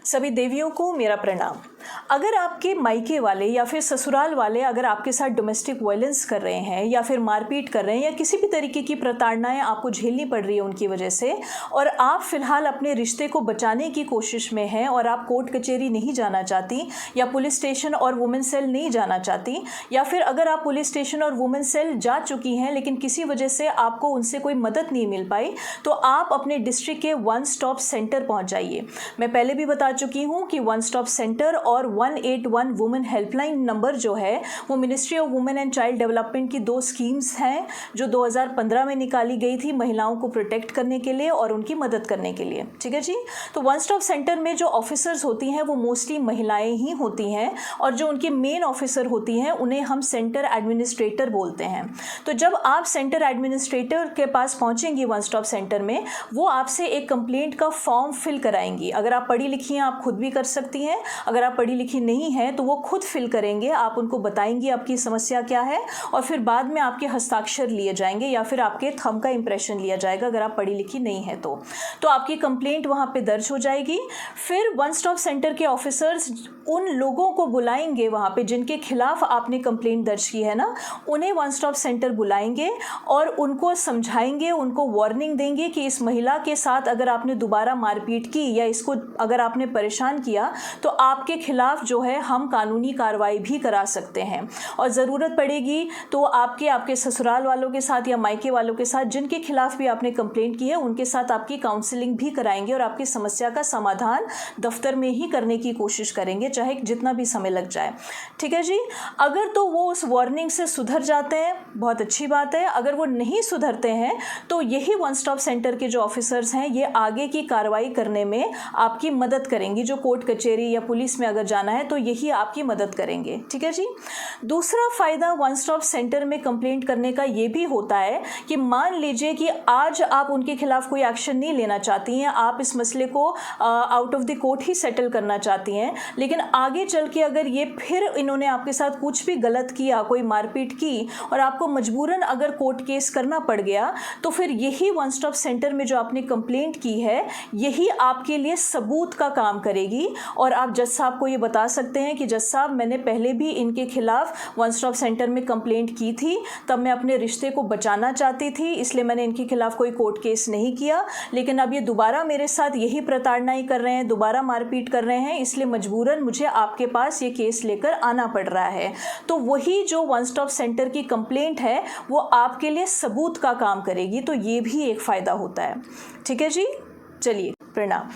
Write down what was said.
सभी देवियों को मेरा प्रणाम। अगर आपके मायके वाले या फिर ससुराल वाले अगर आपके साथ डोमेस्टिक वायलेंस कर रहे हैं या फिर मारपीट कर रहे हैं या किसी भी तरीके की प्रताड़नाएं आपको झेलनी पड़ रही है उनकी वजह से, और आप फिलहाल अपने रिश्ते को बचाने की कोशिश में हैं और आप कोर्ट कचहरी नहीं जाना चाहती या पुलिस स्टेशन और वुमेन सेल नहीं जाना चाहती, या फिर अगर आप पुलिस स्टेशन और वुमेन सेल जा चुकी हैं लेकिन किसी वजह से आपको उनसे कोई मदद नहीं मिल पाई, तो आप अपने डिस्ट्रिक्ट के वन स्टॉप सेंटर पहुंच जाइए। मैं पहले भी बता चुकी हूं कि वन स्टॉप सेंटर और 181 वुमेन हेल्पलाइन नंबर जो है वो ministry of women and child development की 2 स्कीम्स हैं जो 2015 में निकाली गई थी महिलाओं को प्रोटेक्ट करने के लिए और उनकी मदद करने के लिए। ठीक है जी। तो वन स्टॉप सेंटर में जो ऑफिसर्स होती हैं वो मोस्टली महिलाएं ही होती हैं और जो उनकी मेन ऑफिसर होती हैं उन्हें हम सेंटर एडमिनिस्ट्रेटर बोलते हैं। तो जब आप सेंटर एडमिनिस्ट्रेटर के पास पहुंचेंगी वन स्टॉप सेंटर में, वो आपसे एक कंप्लेंट का फॉर्म फिल कराएंगी। अगर आप पढ़ी लिखी हैं आप खुद भी कर सकती हैं, अगर आप पढ़ी लिखी नहीं हैं तो वो खुद फिल करेंगे। आप उनको बताएंगी आपकी समस्या क्या है और फिर बाद में आपके हस्ताक्षर लिए जाएंगे या फिर आपके थंब का इंप्रेशन लिया जाएगा अगर आप पढ़ी लिखी नहीं है तो आपकी कंप्लेंट वहाँ पे दर्ज हो जाएगी। फिर वन स्टॉप सेंटर के ऑफिसर्स उन लोगों को बुलाएंगे वहाँ पे जिनके खिलाफ आपने कंप्लेंट दर्ज की है ना, उन्हें वन स्टॉप सेंटर बुलाएंगे और उनको समझाएंगे, उनको वार्निंग देंगे कि इस महिला के साथ अगर आपने दोबारा मारपीट की या इसको अगर आपने परेशान किया तो आपके खिलाफ जो है हम कानूनी कार्रवाई भी करा सकते हैं, और ज़रूरत पड़ेगी तो आपके ससुराल वालों के साथ या मायके वालों के साथ जिनके खिलाफ भी आपने कंप्लेंट की है उनके साथ आपकी काउंसलिंग भी कराएंगे और आपकी समस्या का समाधान दफ्तर में ही करने की कोशिश करेंगे, चाहे जितना भी समय लग जाए। ठीक है जी। अगर तो वो उस वार्निंग से सुधर जाते हैं बहुत अच्छी बात है, अगर वो नहीं सुधरते हैं तो यही वन स्टॉप सेंटर के जो ऑफिसर्स हैं ये आगे की कार्रवाई करने में आपकी मदद करेंगी। जो कोर्ट कचहरी या पुलिस में अगर जाना है तो यही आपकी मदद करेंगे। ठीक है जी। दूसरा फ़ायदा वन स्टॉप सेंटर में कंप्लेंट करने का ये भी होता है कि मान लीजिए कि आज आप उनके खिलाफ कोई एक्शन नहीं लेना चाहती हैं, आप इस मसले को out of the court he settle करना चाहती हैं, लेकिन आगे चल के अगर ये फिर इन्होंने आपके साथ कुछ भी गलत किया, कोई मारपीट की और आपको मजबूरन अगर कोर्ट केस करना पड़ गया, तो फिर यही वन स्टॉप सेंटर में जो आपने कंप्लेंट की है यही आपके लिए सबूत का काम करेगी। और आप जज साहब को ये बता सकते हैं कि जज साहब मैंने पहले भी इनके खिलाफ वन स्टॉप सेंटर में कंप्लेंट की थी, तब मैं अपने रिश्ते को बचाना चाहती थी इसलिए मैंने इनके खिलाफ कोई कोर्ट केस नहीं किया, लेकिन अब ये दोबारा मेरे साथ यही प्रताड़नाएं कर रहे हैं, दोबारा मारपीट कर रहे हैं, इसलिए मजबूरन मुझे आपके पास ये केस लेकर आना पड़ रहा है। तो वही जो वन स्टॉप सेंटर की कंप्लेंट है वो आपके लिए सबूत का काम करेगी, तो ये भी एक फ़ायदा होता है। ठीक है जी। चलिए प्रणाम।